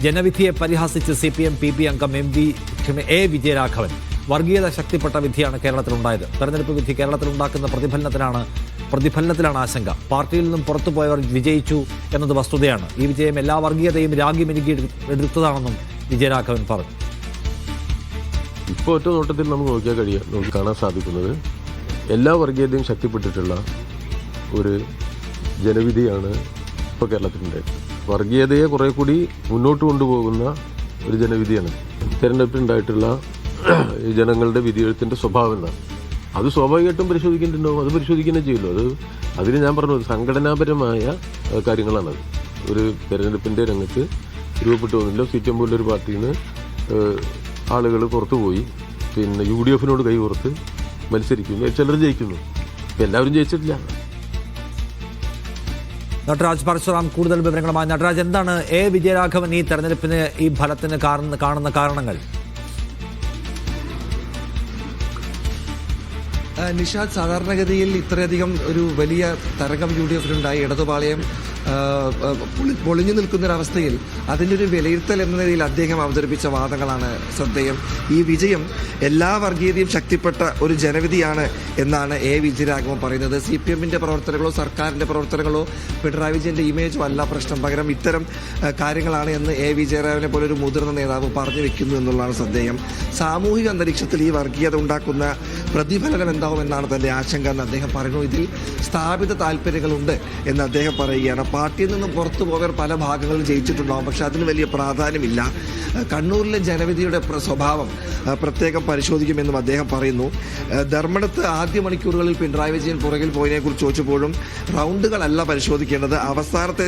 ജനവിധിയെ പരിഹസിച്ച് CPM PP അംഗം A. Vijayaraghavan. വർഗീയത ശക്തിപ്പെട്ട വിധിയാണ് കേരളത്തിലുണ്ടായത്. തെരഞ്ഞെടുപ്പ് വിധി കേരളത്തിലുണ്ടാക്കുന്ന പ്രതിഫലനത്തിലാണ് ആശങ്ക. പാർട്ടിയിൽ നിന്നും പുറത്തുപോയവർ വിജയിച്ചു എന്നത് വസ്തുതയാണ്. ഈ വിജയം എല്ലാ വർഗീയതയും രാഗി മെരുകി എടുത്തതാണെന്നും വിജയരാഘവൻ പറഞ്ഞു. ഇപ്പോൾ ഒറ്റ നോട്ടത്തിൽ നമുക്ക് കാണാൻ സാധിക്കുന്നത് എല്ലാ വർഗീയതയും ശക്തിപ്പെട്ടിട്ടുള്ള ഒരു ജനവിധിയാണ് ഇപ്പോൾ കേരളത്തിലുണ്ടായത്. വർഗീയതയെ കുറെ കൂടി മുന്നോട്ട് കൊണ്ടുപോകുന്ന ഒരു ജനവിധിയാണ്. തെരഞ്ഞെടുപ്പിലുണ്ടായിട്ടുള്ള ജനങ്ങളുടെ വിധിയെഴുത്തിൻ്റെ സ്വഭാവം എന്താണ്? അത് സ്വാഭാവികമായിട്ടും പരിശോധിക്കേണ്ടിട്ടുണ്ടാവും. അത് പരിശോധിക്കുന്നേ ചെയ്യുള്ളൂ. അതിന് ഞാൻ പറഞ്ഞത് സംഘടനാപരമായ കാര്യങ്ങളാണത്. ഒരു തെരഞ്ഞെടുപ്പിൻ്റെ രംഗത്ത് രൂപപ്പെട്ടു വന്നില്ല. CPM പോലൊരു പാർട്ടിയിൽ നിന്ന് ആളുകൾ പുറത്തുപോയി UDF കൈ പുറത്ത് മത്സരിക്കുന്നു. ചിലർ ജയിക്കുന്നു. എല്ലാവരും ജയിച്ചിട്ടില്ല. നടരാജ് പരശുറാം കൂടുതൽ വിവരങ്ങളുമായി. നടരാജ്, എന്താണ് A. വിജയരാഘവൻ ഈ തെരഞ്ഞെടുപ്പിന് ഈ ഫലത്തിന് കാണുന്ന കാരണങ്ങൾ? നിഷാദ്, സാധാരണഗതിയിൽ ഇത്രയധികം ഒരു വലിയ തരംഗം UDFിലുണ്ടായി. ഇടതുപാളയം പൊളിഞ്ഞു നിൽക്കുന്നൊരവസ്ഥയിൽ അതിൻ്റെ ഒരു വിലയിരുത്തൽ എന്ന നിലയിൽ അദ്ദേഹം അവതരിപ്പിച്ച വാദങ്ങളാണ് ശ്രദ്ധേയം. ഈ വിജയം എല്ലാ വർഗീയതയും ശക്തിപ്പെട്ട ഒരു ജനവിധിയാണ് എന്നാണ് A. വിജയരാഘവൻ പറയുന്നത്. CPMന്റെ പ്രവർത്തനങ്ങളോ സർക്കാരിൻ്റെ പ്രവർത്തനങ്ങളോ പിണറായി വിജയൻ്റെ ഇമേജോ അല്ല പ്രശ്നം, പകരം ഇത്തരം കാര്യങ്ങളാണ് എന്ന് A. വിജയരാഘവനെ പോലെ ഒരു മുതിർന്ന നേതാവ് പറഞ്ഞു വെക്കുന്നു എന്നുള്ളതാണ് ശ്രദ്ധേയം. സാമൂഹിക അന്തരീക്ഷത്തിൽ ഈ വർഗീയത ഉണ്ടാക്കുന്ന പ്രതിഫലനം എന്താവുമെന്നാണ് തൻ്റെ ആശങ്ക എന്ന് അദ്ദേഹം പറയുന്നു. ഇതിൽ സ്ഥാപിത താല്പര്യങ്ങളുണ്ട് എന്ന് അദ്ദേഹം പറയുകയാണ്. പാർട്ടിയിൽ നിന്നും പുറത്തു പോയവർ പല ഭാഗങ്ങളിൽ ജയിച്ചിട്ടുണ്ടാകും, പക്ഷെ അതിന് വലിയ പ്രാധാന്യമില്ല. കണ്ണൂരിലെ ജനവിധിയുടെ സ്വഭാവം പ്രത്യേകം പരിശോധിക്കുമെന്നും അദ്ദേഹം പറയുന്നു. ധർമ്മടത്ത് ആദ്യ മണിക്കൂറുകളിൽ പിണറായി വിജയൻ പുറകിൽ പോയതിനെക്കുറിച്ച് ചോദിച്ചപ്പോഴും റൗണ്ടുകളല്ല പരിശോധിക്കേണ്ടത്, അവസാനത്തെ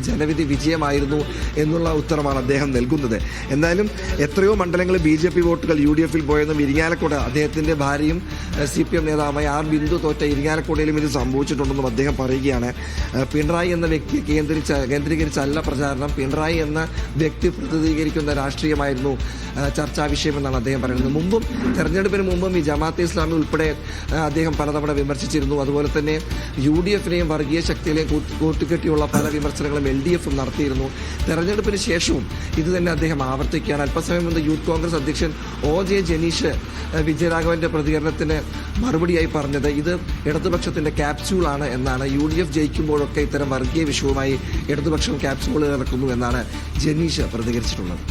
ജനവിധി വിജയമായിരുന്നു എന്നുള്ള ഉത്തരമാണ് അദ്ദേഹം നൽകുന്നത്. എന്തായാലും എത്രയോ മണ്ഡലങ്ങളിൽ BJP വോട്ടുകൾ UDFിൽ പോയെന്നും ഇരിങ്ങാലക്കുട അദ്ദേഹത്തിൻ്റെ ഭാര്യയും CPM നേതാവുമായ R. ബിന്ദു തോറ്റ ഇരിങ്ങാലക്കുടയിലും ഇത് സംഭവിച്ചിട്ടുണ്ടെന്നും അദ്ദേഹം പറയുകയാണ്. പിണറായി എന്ന വ്യക്തിയെ കേന്ദ്രീകരിച്ചല്ല പ്രചാരണം, പിണറായി എന്ന വ്യക്തി പ്രതിനിധീകരിക്കുന്ന രാഷ്ട്രീയമായിരുന്നു ചർച്ചാ വിഷയമെന്നാണ് അദ്ദേഹം പറയുന്നത്. തെരഞ്ഞെടുപ്പിന് മുമ്പും ഈ ജമാഅത്തെ ഇസ്ലാമി ഉൾപ്പെടെ അദ്ദേഹം പലതവണ വിമർശിച്ചിരുന്നു. അതുപോലെ തന്നെ UDFിനെയും വർഗീയ ശക്തികളെയും കൂട്ടുകെട്ടിയുള്ള പല വിമർശനങ്ങളും LDFും നടത്തിയിരുന്നു. തെരഞ്ഞെടുപ്പിന് ശേഷവും ഇത് തന്നെ അദ്ദേഹം ആവർത്തിക്കുകയാണ്. അല്പസമയം മുമ്പ് യൂത്ത് കോൺഗ്രസ് അധ്യക്ഷൻ OJ ജനീഷ് വിജയരാഘവന്റെ പ്രതികരണത്തിന് മറുപടിയായി പറഞ്ഞത് ഇത് ഇടതുപക്ഷത്തിന്റെ ക്യാപ്സ്യൂളാണ് എന്നാണ്. UDF ജയിക്കുമ്പോഴൊക്കെ ഇത്തരം വർഗീയ വിഷയവുമായി ഇടതുപക്ഷം ക്യാപ്സ്യൂളുകൾ ഇറക്കുന്നു എന്നാണ് ജനീഷ് പ്രതികരിച്ചിട്ടുള്ളത്.